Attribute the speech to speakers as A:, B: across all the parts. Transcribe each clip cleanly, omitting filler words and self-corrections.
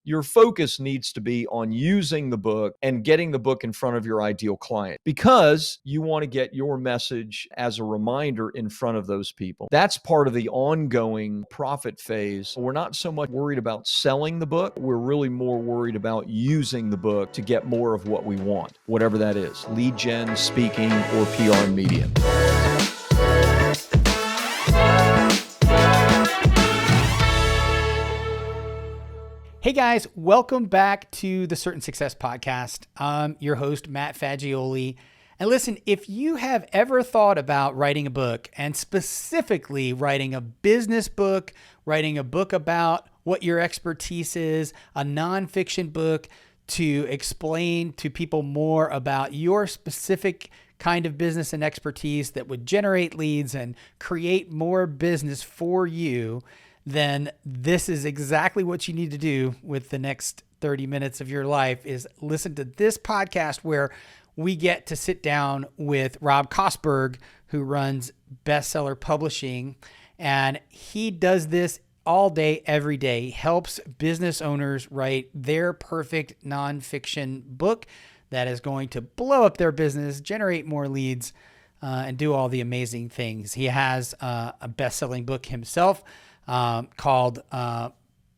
A: your focus needs to be on using the book and getting the book in front of your ideal client, because you want to get your message as a reminder in front of those people. That's part of the ongoing profit phase. We're not so much worried about selling the book. We're really more worried about using the book to get more of what we want, whatever that is: lead gen, speaking, or PR and media.
B: Hey guys, welcome back to the Certain Success Podcast. I'm your host, Matt Fagioli. And listen, if you have ever thought about writing a book, and specifically writing a business book, writing a book about what your expertise is, a nonfiction book to explain to people more about your specific kind of business and expertise that would generate leads and create more business for you, then this is exactly what you need to do with the next 30 minutes of your life, is listen to this podcast where we get to sit down with Rob Kosberg, who runs Bestseller Publishing. And he does this all day, every day. He helps business owners write their perfect nonfiction book that is going to blow up their business, generate more leads, and do all the amazing things. He has a best-selling book himself, called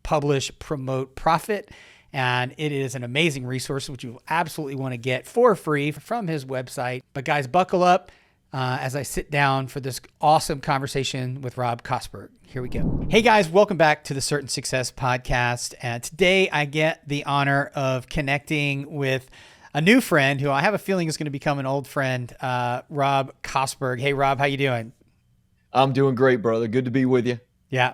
B: Publish, Promote, Profit. And it is an amazing resource, which you absolutely want to get for free from his website. But guys, buckle up as I sit down for this awesome conversation with Rob Kosberg. Here we go. Hey guys, welcome back to the Certain Success Podcast. And today I get the honor of connecting with a new friend who I have a feeling is going to become an old friend, Rob Kosberg. Hey Rob, how you doing?
A: I'm doing great, brother. Good to be with you.
B: Yeah.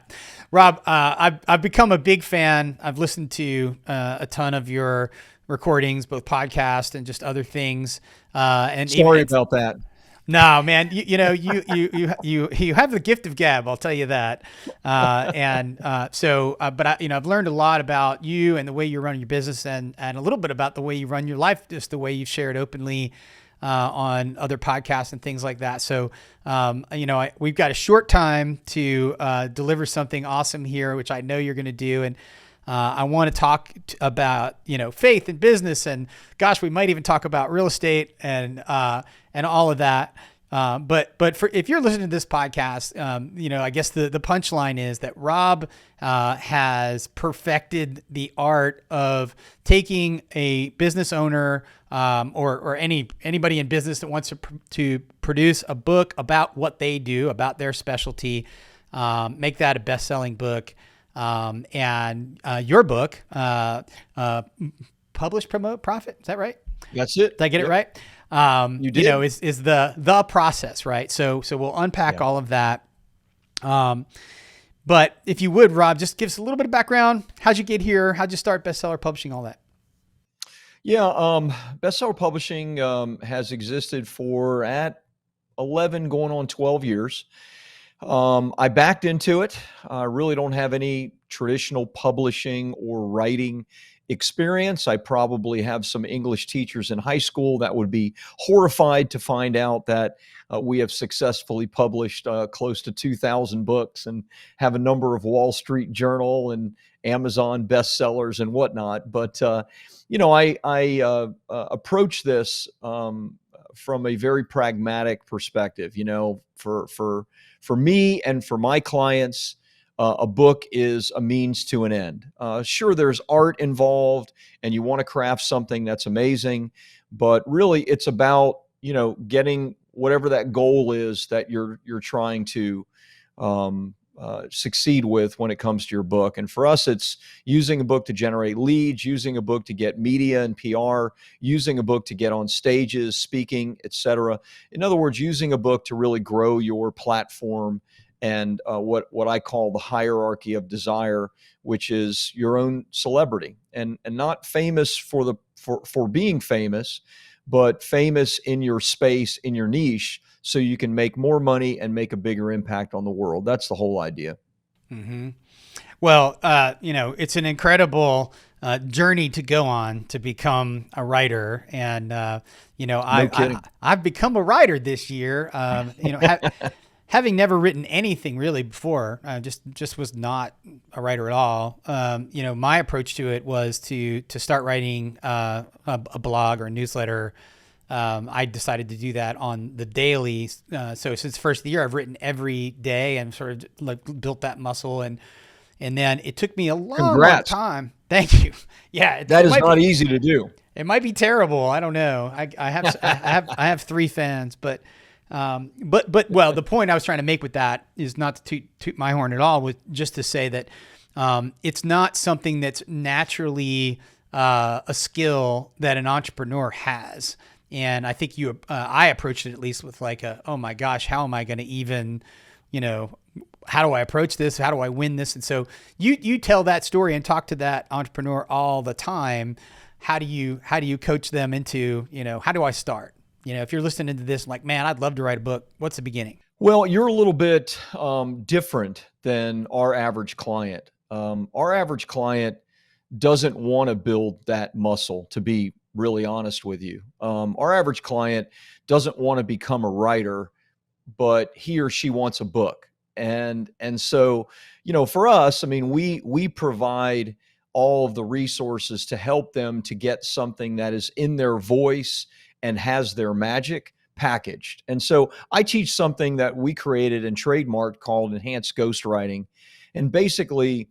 B: Rob, I've become a big fan. I've listened to a ton of your recordings, both podcast and just other things. And
A: sorry about that.
B: No, man, you have the gift of gab. I'll tell you that. But I've learned a lot about you and the way you run your business, and a little bit about the way you run your life, just the way you've shared openly on other podcasts and things like that. So, we've got a short time to deliver something awesome here, which I know you're going to do. And I want to talk about, faith and business, and gosh, we might even talk about real estate and all of that. But if you're listening to this podcast, I guess the punchline is that Rob has perfected the art of taking a business owner or anybody in business that wants to produce a book about what they do, about their specialty, make that a best-selling book. And your book, Publish, Promote, Profit. Is that right?
A: That's it.
B: Did I get it right?
A: You did.
B: Is the process, right? So we'll unpack all of that. But if you would, Rob, just give us a little bit of background. How'd you get here? How'd you start Bestseller Publishing, all that?
A: Yeah. Bestseller Publishing has existed for 11 going on 12 years. I backed into it. I really don't have any traditional publishing or writing experience. I probably have some English teachers in high school that would be horrified to find out that we have successfully published close to 2,000 books and have a number of Wall Street Journal and Amazon bestsellers and whatnot. But I approach this from a very pragmatic perspective. For me and for my clients, a book is a means to an end. Sure, there's art involved, and you want to craft something that's amazing, but really, it's about getting whatever that goal is that you're trying to succeed with when it comes to your book. And for us, it's using a book to generate leads, using a book to get media and PR, using a book to get on stages, speaking, etc. In other words, using a book to really grow your platform and what I call the hierarchy of desire, which is your own celebrity, and not famous for being famous, but famous in your space, in your niche, so you can make more money and make a bigger impact on the world. That's the whole idea.
B: Mm-hmm. Well, it's an incredible journey to go on to become a writer, and I've become a writer this year. having never written anything really before, just was not a writer at all. My approach to it was to start writing a blog or a newsletter. I decided to do that on the daily. So since the first of the year, I've written every day and sort of like built that muscle. And then it took me a long time. Thank you. Yeah.
A: That is not easy to do.
B: It might be terrible. I don't know. I have 3 fans, but the point I was trying to make with that is not to toot my horn at all, was just to say that it's not something that's naturally a skill that an entrepreneur has. And I think I approached it at least with like oh my gosh, how am I going to even, how do I approach this? How do I win this? And so you tell that story and talk to that entrepreneur all the time. How do you coach them into, how do I start? If you're listening to this, like, man, I'd love to write a book. What's the beginning?
A: Well, you're a little bit different than our average client. Our average client doesn't want to build that muscle, to be really honest with you. Our average client doesn't want to become a writer, but he or she wants a book. And so, for us, I mean, we provide all of the resources to help them to get something that is in their voice and has their magic packaged. And so I teach something that we created and trademarked called enhanced ghostwriting. And basically,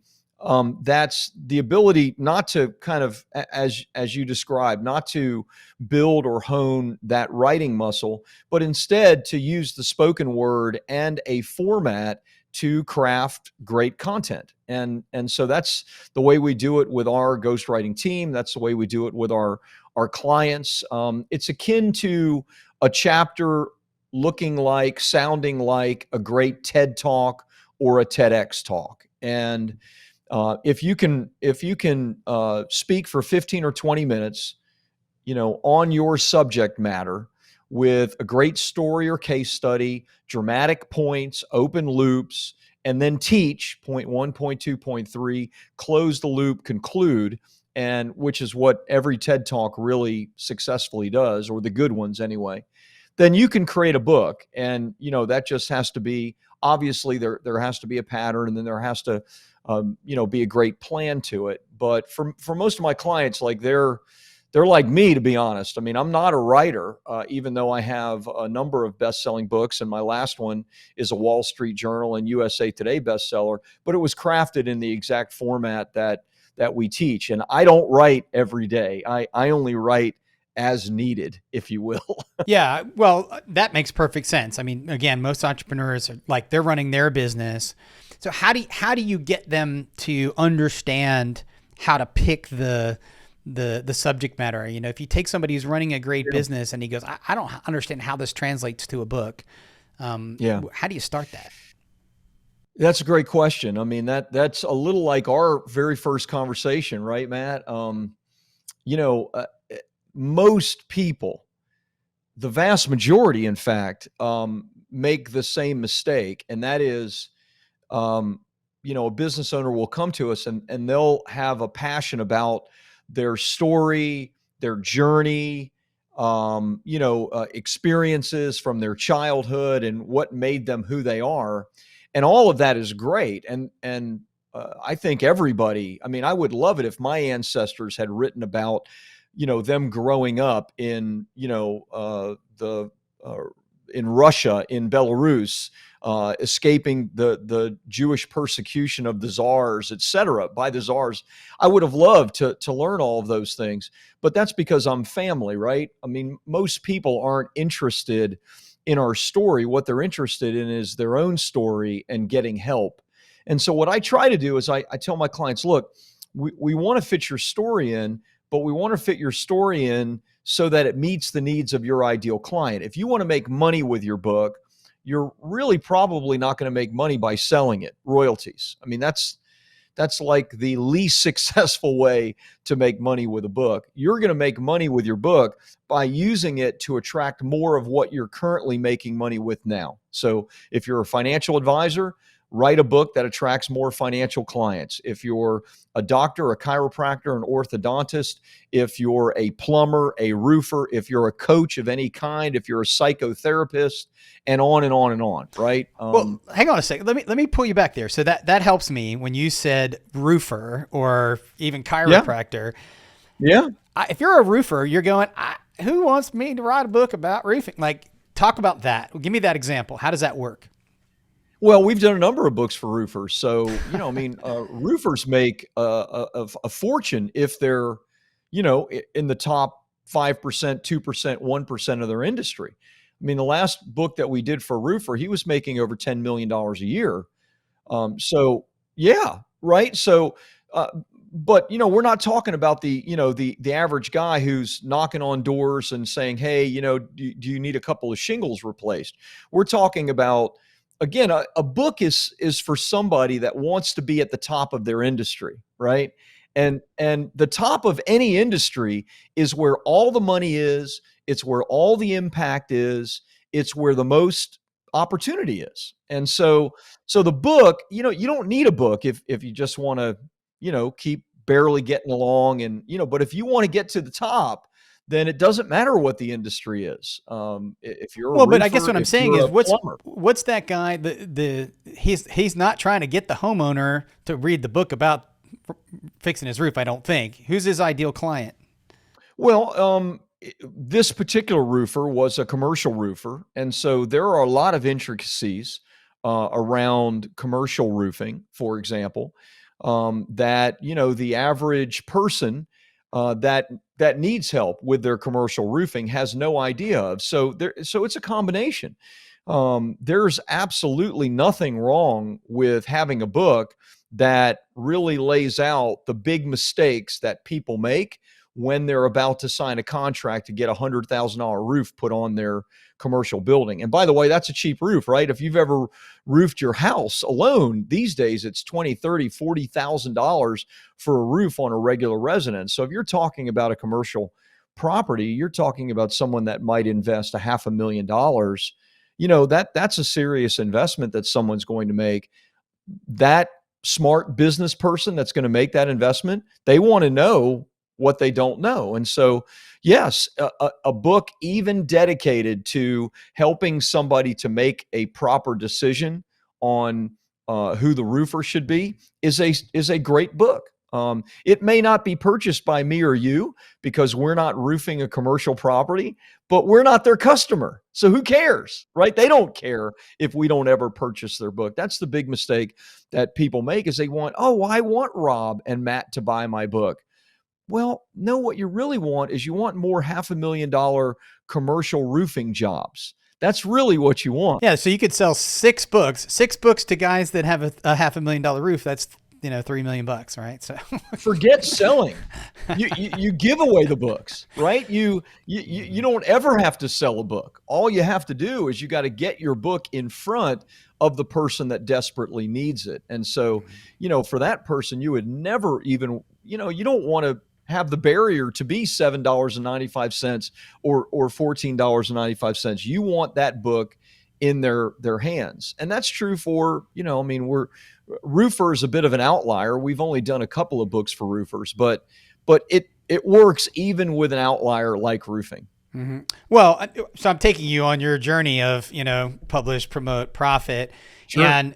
A: that's the ability not to kind of, as you described, not to build or hone that writing muscle, but instead to use the spoken word and a format to craft great content. And so that's the way we do it with our ghostwriting team. That's the way we do it with our clients. It's akin to a chapter sounding like a great TED Talk or a TEDx talk. And if you can speak for 15 or 20 minutes, on your subject matter with a great story or case study, dramatic points, open loops, and then teach point 1, point 2, point 3, close the loop, conclude, and which is what every TED Talk really successfully does, or the good ones anyway, then you can create a book. And, that just has to be, obviously there has to be a pattern, and then there has to, be a great plan to it. But for most of my clients, like they're like me, to be honest. I mean, I'm not a writer, even though I have a number of best-selling books, and my last one is a Wall Street Journal and USA Today bestseller, but it was crafted in the exact format that we teach. And I don't write every day. I only write as needed, if you will.
B: Yeah, well, that makes perfect sense. I mean, again, most entrepreneurs are like, they're running their business. So how do you get them to understand how to pick the subject matter? If you take somebody who's running a great business and he goes, I don't understand how this translates to a book. How do you start that?
A: That's a great question. I mean, that's a little like our very first conversation, right, Matt? Most people, the vast majority, in fact, make the same mistake. And that is, a business owner will come to us and they'll have a passion about their story, their journey, experiences from their childhood and what made them who they are. And all of that is great. And I think everybody, I mean, I would love it if my ancestors had written about, them growing up in, in Russia, in Belarus, escaping the Jewish persecution of the czars, et cetera, by the czars. I would have loved to learn all of those things, but that's because I'm family, right? I mean, most people aren't interested in our story. What they're interested in is their own story and getting help. And so what I try to do is I tell my clients, look, we want to fit your story in, but we want to fit your story in so that it meets the needs of your ideal client. If you want to make money with your book, you're really probably not going to make money by selling it, royalties. I mean, that's like the least successful way to make money with a book. You're going to make money with your book by using it to attract more of what you're currently making money with now. So if you're a financial advisor, write a book that attracts more financial clients. If you're a doctor, a chiropractor, an orthodontist, if you're a plumber, a roofer, if you're a coach of any kind, if you're a psychotherapist, and on and on and on, right?
B: Well, hang on a second. Let me pull you back there. So that helps me when you said roofer or even
A: Yeah,
B: chiropractor.
A: yeah.
B: If you're a roofer, you're going, who wants me to write a book about roofing? Like, talk about that. Give me that example. How does that work?
A: Well, we've done a number of books for roofers. So, roofers make a fortune if they're, in the top 5%, 2%, 1% of their industry. I mean, the last book that we did for a roofer, he was making over $10 million a year. So yeah, right. So, but we're not talking about the average guy who's knocking on doors and saying, "Hey, do you need a couple of shingles replaced?" We're talking about, again, a book is for somebody that wants to be at the top of their industry, right? And the top of any industry is where all the money is. It's where all the impact is. It's where the most opportunity is. And so the book, you don't need a book if you just want to, keep barely getting along, and but if you want to get to the top, then it doesn't matter what the industry is. If you're a
B: Well, but I guess
A: roofer,
B: what I'm
A: if
B: saying
A: you're
B: is
A: a plumber.
B: what's that guy, he's not trying to get the homeowner to read the book about fixing his roof, I don't think. Who's his ideal client?
A: Well, this particular roofer was a commercial roofer, and so there are a lot of intricacies around commercial roofing, for example, that the average person that needs help with their commercial roofing has no idea of. So it's a combination. There's absolutely nothing wrong with having a book that really lays out the big mistakes that people make when they're about to sign a contract to get a $100,000 roof put on their commercial building. And by the way, that's a cheap roof, right? If you've ever roofed your house alone, these days it's $20, $30, $40,000 for a roof on a regular residence. So if you're talking about a commercial property, you're talking about someone that might invest a $500,000. That's a serious investment that someone's going to make. That smart business person that's going to make that investment, they want to know what they don't know. And so, yes, a book even dedicated to helping somebody to make a proper decision on who the roofer should be is a great book. It may not be purchased by me or you because we're not roofing a commercial property, but we're not their customer. So who cares, right? They don't care if we don't ever purchase their book. That's the big mistake that people make, is they want, oh, I want Rob and Matt to buy my book. Well, no, what you really want is you want more $500,000 commercial roofing jobs. That's really what you want.
B: Yeah, so you could sell six books to guys that have a $500,000 roof. That's $3 million, right? So
A: forget selling. You give away the books, right? You don't ever have to sell a book. All you have to do is you got to get your book in front of the person that desperately needs it. And so, for that person, you would never even, you don't want to have the barrier to be $7.95 or $14.95. You want that book in their hands. And that's true for, roofer is a bit of an outlier. We've only done a couple of books for roofers, but it works even with an outlier like roofing.
B: Mm-hmm. Well, so I'm taking you on your journey of, publish, promote, profit.
A: Sure.
B: And,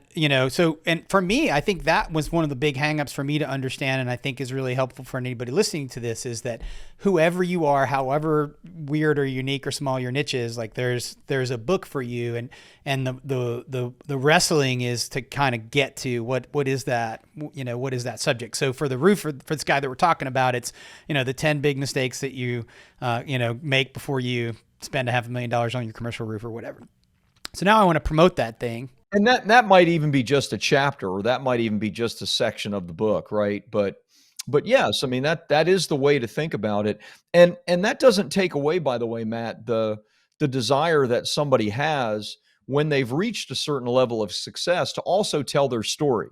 B: and for me, I think that was one of the big hangups for me to understand. And I think is really helpful for anybody listening to this, is that whoever you are, however weird or unique or small your niche is, like there's a book for you. And the wrestling is to kind of get to what is that, what is that subject? So for the roofer, for this guy that we're talking about, it's, the 10 big mistakes that you, make before you spend $500,000 on your commercial roof or whatever. So now I want to promote that thing.
A: And that might even be just a chapter, or that might even be just a section of the book, right? But yes, I mean, that is the way to think about it. And that doesn't take away, by the way, Matt, the desire that somebody has when they've reached a certain level of success to also tell their story.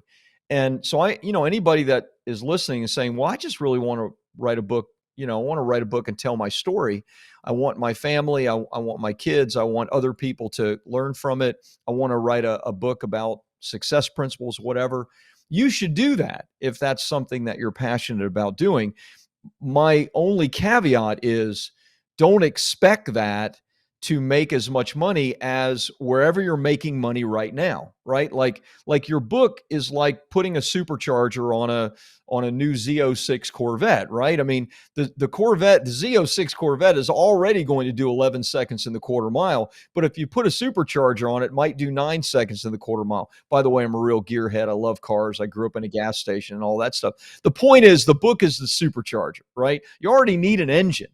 A: And so anybody that is listening and saying, well, I just really want to write a book, I want to write a book and tell my story. I want my family, I want my kids, I want other people to learn from it. I want to write a book about, success principles, whatever. You should do that if that's something that you're passionate about doing. My only caveat is don't expect that to make as much money as wherever you're making money right now, right? Like your book is like putting a supercharger on a new Z06 Corvette, right? I mean, the Corvette, the Z06 Corvette is already going to do 11 seconds in the quarter mile, but if you put a supercharger on it, might do 9 seconds in the quarter mile. By the way, I'm a real gearhead. I love cars. I grew up in a gas station and all that stuff. The point is the book is the supercharger, right? You already need an engine.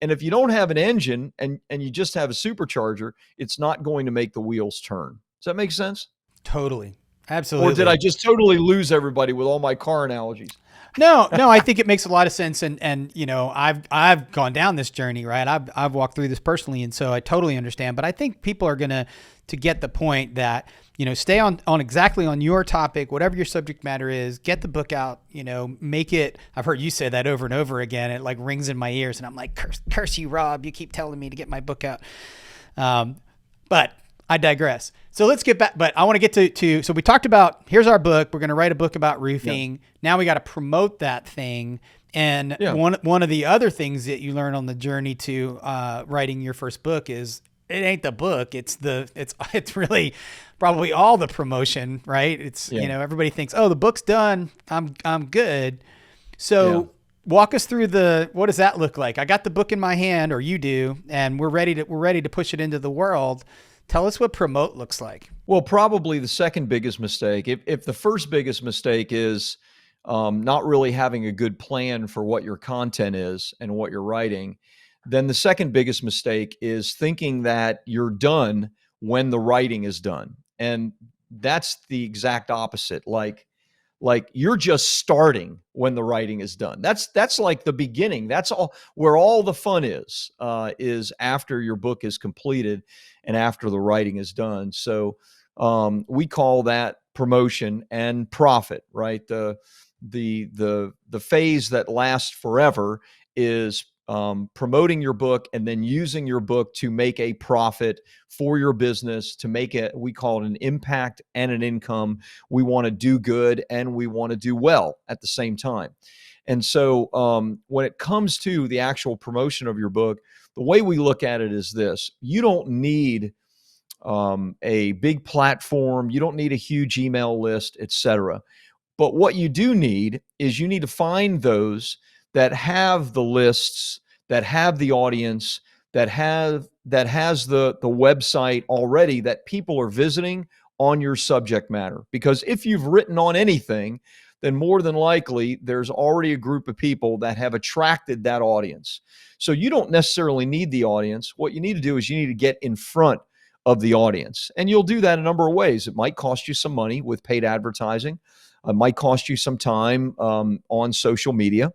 A: And if you don't have an engine and you just have a supercharger, it's not going to make the wheels turn. Does that make sense?
B: Totally. Absolutely.
A: Or did I just totally lose everybody with all my car analogies?
B: No, I think it makes a lot of sense. And you know, I've gone down this journey, right? I've walked through this personally. And so I totally understand, but I think people are going to get the point that, you know, stay on exactly on your topic, whatever your subject matter is, get the book out, you know, make it. I've heard you say that over and over again. It like rings in my ears and I'm like, curse you, Rob. You keep telling me to get my book out. But I digress. So let's get back, but I want to get to, so we talked about, here's our book. We're going to write a book about roofing. Yep. Now we got to promote that thing. And one of the other things that you learn on the journey to writing your first book is it ain't the book. It's really probably all the promotion, right? It's, you know, everybody thinks, oh, the book's done. I'm good. So walk us through what does that look like? I got the book in my hand, or you do, and we're ready to push it into the world. Tell us what promote looks like.
A: Well, probably the second biggest mistake. If the first biggest mistake is not really having a good plan for what your content is and what you're writing, then the second biggest mistake is thinking that you're done when the writing is done. And that's the exact opposite. Like you're just starting when the writing is done. That's like the beginning. That's all where all the fun is after your book is completed and after the writing is done. So we call that promotion and profit, right? The phase that lasts forever is promoting your book and then using your book to make a profit for your business, to make it, we call it an impact and an income. We want to do good and we want to do well at the same time. And so when it comes to the actual promotion of your book, the way we look at it is this: you don't need a big platform, you don't need a huge email list, etc. But what you do need is you need to find those that have the lists, that have the audience, that has the website already that people are visiting on your subject matter. Because if you've written on anything, then more than likely there's already a group of people that have attracted that audience. So you don't necessarily need the audience. What you need to do is you need to get in front of the audience. And you'll do that a number of ways. It might cost you some money with paid advertising. It might cost you some time on social media.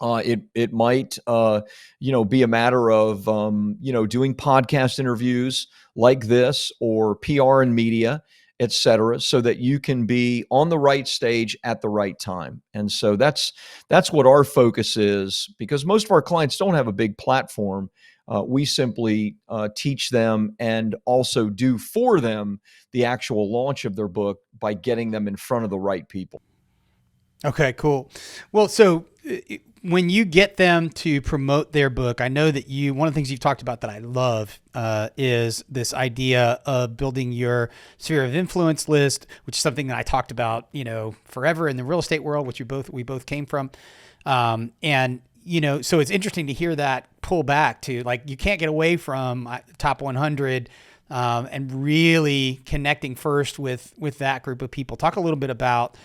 A: It might be a matter of doing podcast interviews like this, or PR and media, et cetera, so that you can be on the right stage at the right time. And so that's what our focus is, because most of our clients don't have a big platform. We simply teach them and also do for them the actual launch of their book by getting them in front of the right people.
B: Okay, cool. Well, so when you get them to promote their book, I know that one of the things you've talked about that I love is this idea of building your sphere of influence list, which is something that I talked about, forever in the real estate world, which we both came from. And so it's interesting to hear that pull back to, like, you can't get away from top 100 and really connecting first with that group of people. Talk a little bit about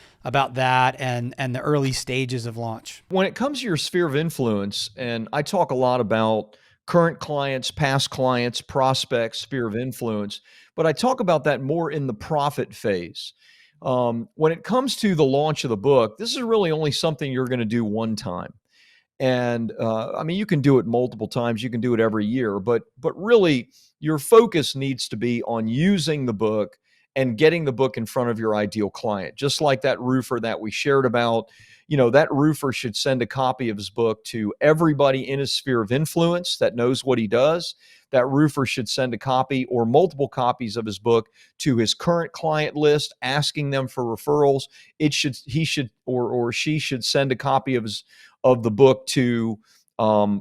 B: that and the early stages of launch.
A: When it comes to your sphere of influence, and I talk a lot about current clients, past clients, prospects, sphere of influence, but I talk about that more in the profit phase. When it comes to the launch of the book, this is really only something you're going to do one time. And you can do it multiple times. You can do it every year, but really your focus needs to be on using the book and getting the book in front of your ideal client. Just like that roofer that we shared about, that roofer should send a copy of his book to everybody in his sphere of influence that knows what he does. That roofer should send a copy or multiple copies of his book to his current client list, asking them for referrals. He should or she should send a copy of the book to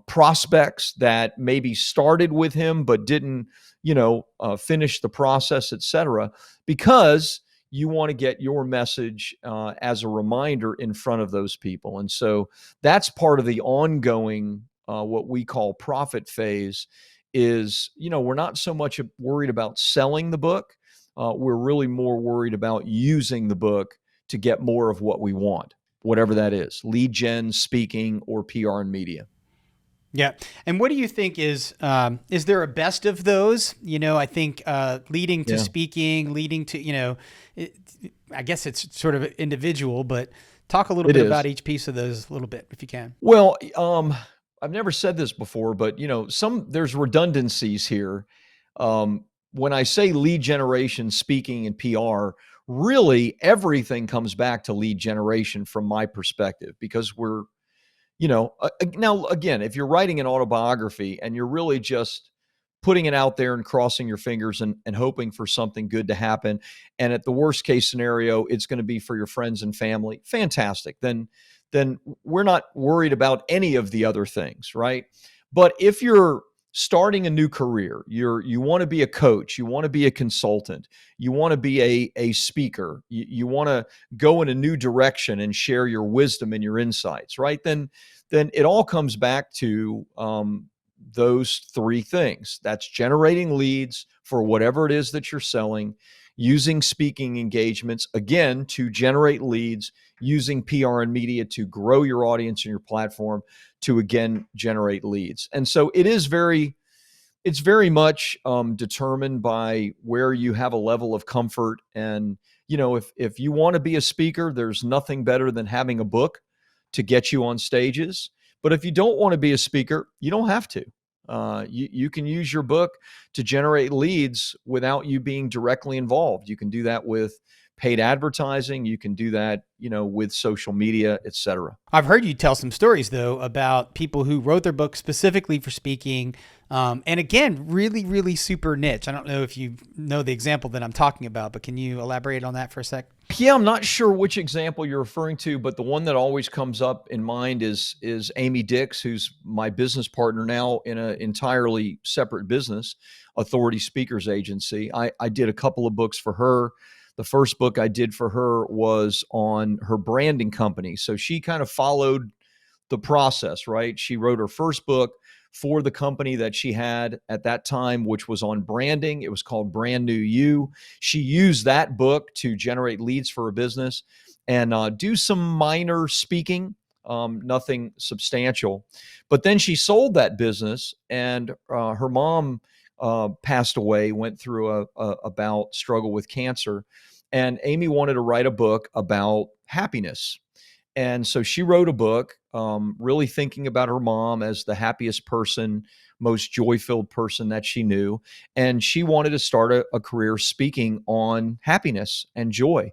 A: prospects that maybe started with him but didn't, finish the process, etc. Because you want to get your message as a reminder in front of those people. And so that's part of the ongoing, what we call profit phase is, we're not so much worried about selling the book. We're really more worried about using the book to get more of what we want, whatever that is, lead gen, speaking, or PR and media.
B: Yeah. And what do you think is there a best of those? I think leading to speaking, leading to, I guess it's sort of individual, but talk a little bit about each piece of those a little bit, if you can.
A: Well, I've never said this before, but there's redundancies here. When I say lead generation, speaking, and PR, really everything comes back to lead generation from my perspective, because we're, now again, if you're writing an autobiography and you're really just putting it out there and crossing your fingers and hoping for something good to happen, and at the worst case scenario, it's going to be for your friends and family, fantastic. Then we're not worried about any of the other things, right? But if you're starting a new career, you want to be a coach, you want to be a consultant, you want to be a speaker, you want to go in a new direction and share your wisdom and your insights, right? Then it all comes back to those three things. That's generating leads for whatever it is that you're selling, using speaking engagements, again, to generate leads, using PR and media to grow your audience and your platform to, again, generate leads. And so it's very much determined by where you have a level of comfort. And, if you want to be a speaker, there's nothing better than having a book to get you on stages. But if you don't want to be a speaker, you don't have to. You can use your book to generate leads without you being directly involved. You can do that with paid advertising. You can do that, with social media, etc.
B: I've heard you tell some stories though about people who wrote their book specifically for speaking. And again, really, really super niche. I don't know if you know the example that I'm talking about, but can you elaborate on that for a sec?
A: Yeah, I'm not sure which example you're referring to, but the one that always comes up in mind is Amy Dix, who's my business partner now in an entirely separate business, Authority Speakers Agency. I did a couple of books for her. The first book I did for her was on her branding company. So she kind of followed the process, right? She wrote her first book for the company that she had at that time, which was on branding. It was called Brand New You. She used that book to generate leads for her business and do some minor speaking, nothing substantial. But then she sold that business, and her mom passed away, went through a bout, struggle with cancer. And Amy wanted to write a book about happiness. And so she wrote a book, really thinking about her mom as the happiest person, most joy-filled person that she knew. And she wanted to start a career speaking on happiness and joy.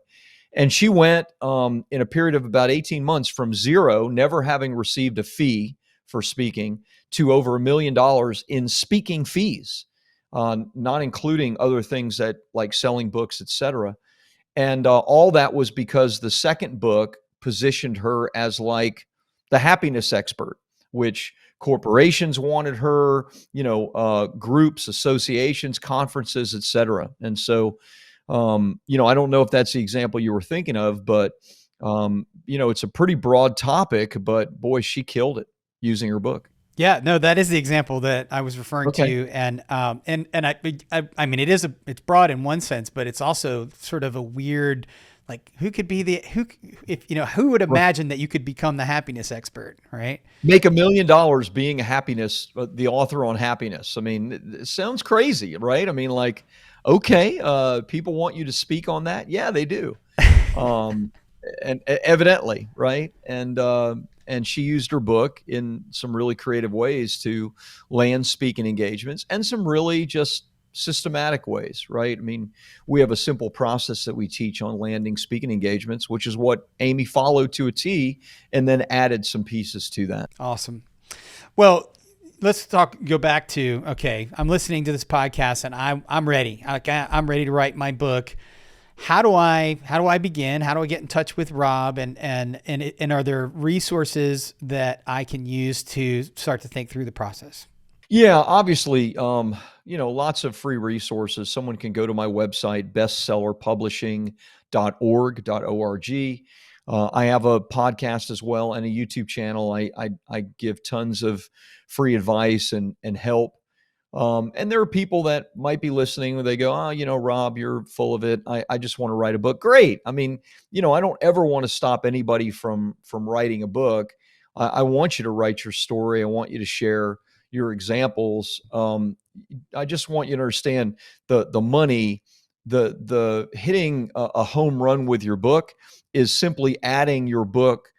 A: And she went in a period of about 18 months from zero, never having received a fee for speaking, to over $1 million in speaking fees, not including other things that like selling books, etc. And all that was because the second book positioned her as like the happiness expert, which corporations wanted her, groups, associations, conferences, etc. And so, I don't know if that's the example you were thinking of, but, it's a pretty broad topic, but boy, she killed it using her book.
B: Yeah, no, that is the example that I was referring to. And I mean, it's broad in one sense, but it's also sort of a weird, like who would imagine that you could become the happiness expert, right?
A: Make $1 million being the author on happiness. I mean, it sounds crazy, right? I mean, like, okay, people want you to speak on that. Yeah, they do. And evidently, right? And she used her book in some really creative ways to land speaking engagements and some really just systematic ways, right? I mean, we have a simple process that we teach on landing speaking engagements, which is what Amy followed to a T, and then added some pieces to that.
B: Awesome. Well, let's go back to, okay, I'm listening to this podcast and I'm ready. I'm ready to write my book. How do I begin? How do I get in touch with Rob? And are there resources that I can use to start to think through the process?
A: Yeah, obviously, lots of free resources. Someone can go to my website, bestsellerpublishing.org. I have a podcast as well and a YouTube channel. I give tons of free advice and help. And there are people that might be listening where they go, Rob, you're full of it. I just want to write a book. Great. I mean, I don't ever want to stop anybody from writing a book. I want you to write your story. I want you to share your examples. I just want you to understand the money, the hitting a home run with your book is simply adding your book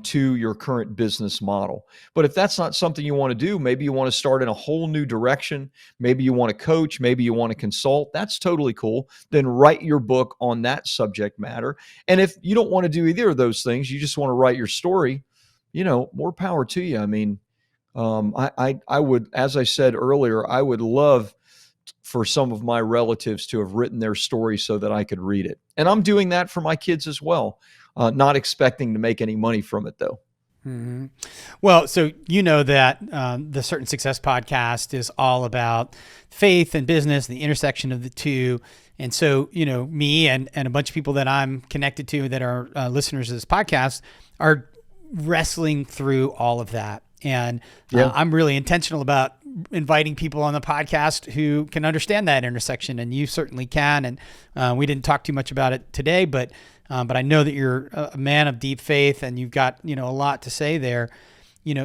A: to your current business model. But if that's not something you want to do, maybe you want to start in a whole new direction. Maybe you want to coach, maybe you want to consult. That's totally cool. Then write your book on that subject matter. And if you don't want to do either of those things, you just want to write your story, more power to you. I mean, I would, as I said earlier, I would love for some of my relatives to have written their story so that I could read it. And I'm doing that for my kids as well. Not expecting to make any money from it, though.
B: Mm-hmm. Well, so that the Certain Success podcast is all about faith and business, the intersection of the two. And so, me and a bunch of people that I'm connected to that are listeners of this podcast are wrestling through all of that. And I'm really intentional about inviting people on the podcast who can understand that intersection, and you certainly can. And we didn't talk too much about it today, but I know that you're a man of deep faith and you've got, a lot to say there.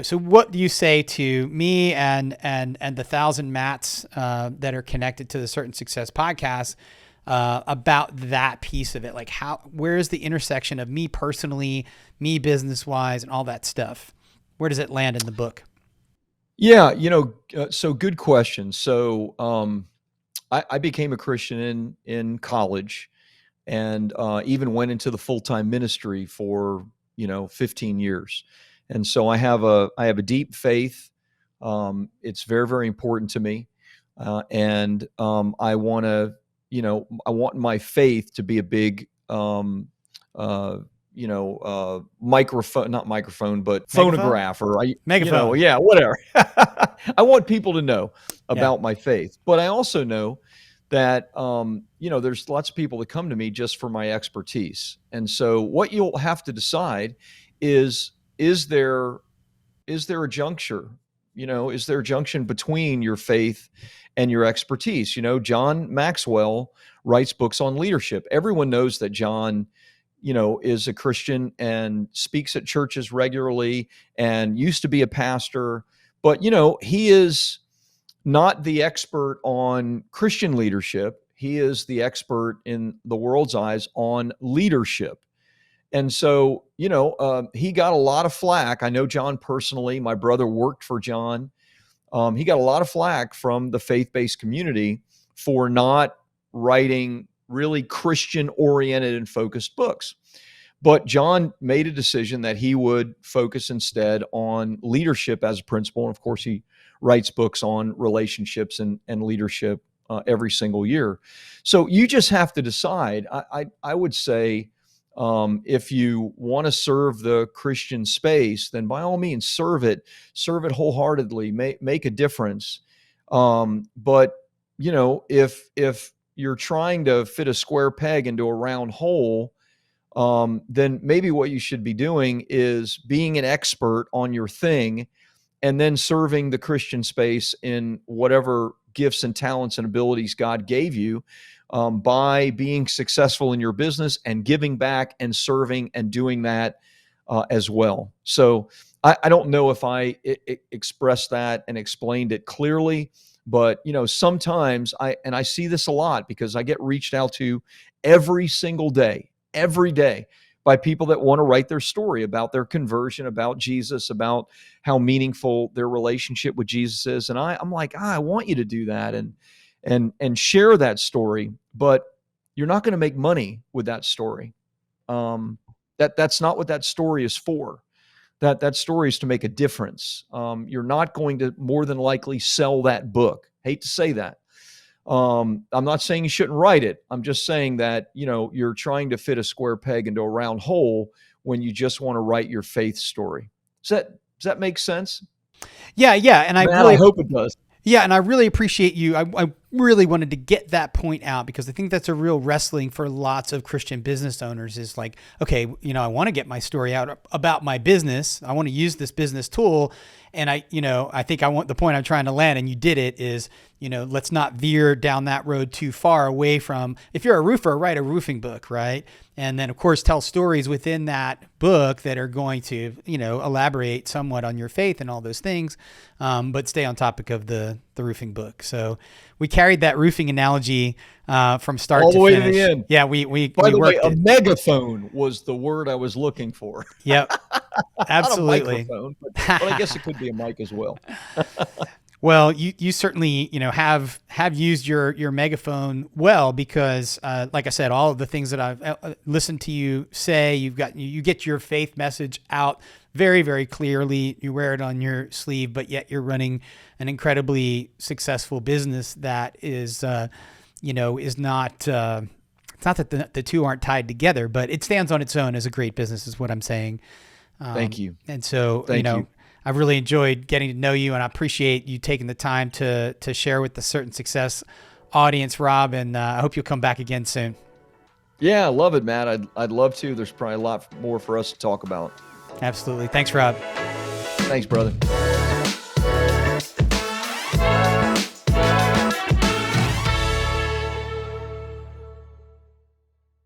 B: So what do you say to me and the 1,000 Matts that are connected to the Certain Success podcast about that piece of it? Like where is the intersection of me personally, me business-wise, and all that stuff? Where does it land in the book?
A: Yeah, so good question. So I became a Christian in college, and even went into the full-time ministry for 15 years. And so I have a deep faith. It's very, very important to me, and I want my faith to be a big microphone, not microphone, but phonograph or
B: megaphone.
A: Whatever. I want people to know about my faith, but I also know that, there's lots of people that come to me just for my expertise. And so what you'll have to decide is there a juncture, is there a junction between your faith and your expertise? John Maxwell writes books on leadership. Everyone knows that John, is a Christian and speaks at churches regularly and used to be a pastor, but, he is not the expert on Christian leadership. He is the expert in the world's eyes on leadership. And so, he got a lot of flack. I know John personally. My brother worked for John. He got a lot of flack from the faith-based community for not writing really Christian-oriented and focused books. But John made a decision that he would focus instead on leadership as a principle. And of course, he writes books on relationships and leadership every single year. So you just have to decide. I would say, if you want to serve the Christian space, then by all means serve it wholeheartedly, make a difference. But if you're trying to fit a square peg into a round hole, then maybe what you should be doing is being an expert on your thing and then serving the Christian space in whatever gifts and talents and abilities God gave you, by being successful in your business and giving back and serving and doing that as well. So I don't know if I expressed that and explained it clearly, but sometimes I see this a lot because I get reached out to every day by people that want to write their story about their conversion, about Jesus, about how meaningful their relationship with Jesus is. And I'm like, I want you to do that. and share that story, but you're not going to make money with that story. That's not what that story is for. That story is to make a difference. You're not going to more than likely sell that book. Hate to say that. I'm not saying you shouldn't write it. I'm just saying that, you're trying to fit a square peg into a round hole when you just want to write your faith story. Does that make sense?
B: Yeah. And
A: I hope it does.
B: Yeah, and I really appreciate you. I really wanted to get that point out because I think that's a real wrestling for lots of Christian business owners is like, okay, I want to get my story out about my business. I want to use this business tool. And I think I want the point I'm trying to land, and you did it, is, let's not veer down that road too far away from, if you're a roofer, write a roofing book, right? And then, of course, tell stories within that book that are going to, elaborate somewhat on your faith and all those things, but stay on topic of the roofing book. So we carried that roofing analogy from start
A: all
B: to
A: the way
B: finish.
A: To the end.
B: Yeah, we
A: By the way,
B: worked
A: a
B: it.
A: megaphone was the word I was looking for.
B: Yep, absolutely.
A: Not a microphone, but I guess it could be a mic as well.
B: Well, you certainly have used your megaphone well, because like I said, all of the things that I've listened to you say, you get your faith message out very, very clearly. You wear it on your sleeve, but yet you're running an incredibly successful business that is is not. It's not that the two aren't tied together, but it stands on its own as a great business, is what I'm saying.
A: Thank you.
B: And so,
A: Thank you.
B: I've really enjoyed getting to know you, and I appreciate you taking the time to share with the Certain Success audience, Rob, and I hope you'll come back again soon.
A: Yeah, I love it, Matt. I'd love to. There's probably a lot more for us to talk about.
B: Absolutely. Thanks, Rob.
A: Thanks, brother.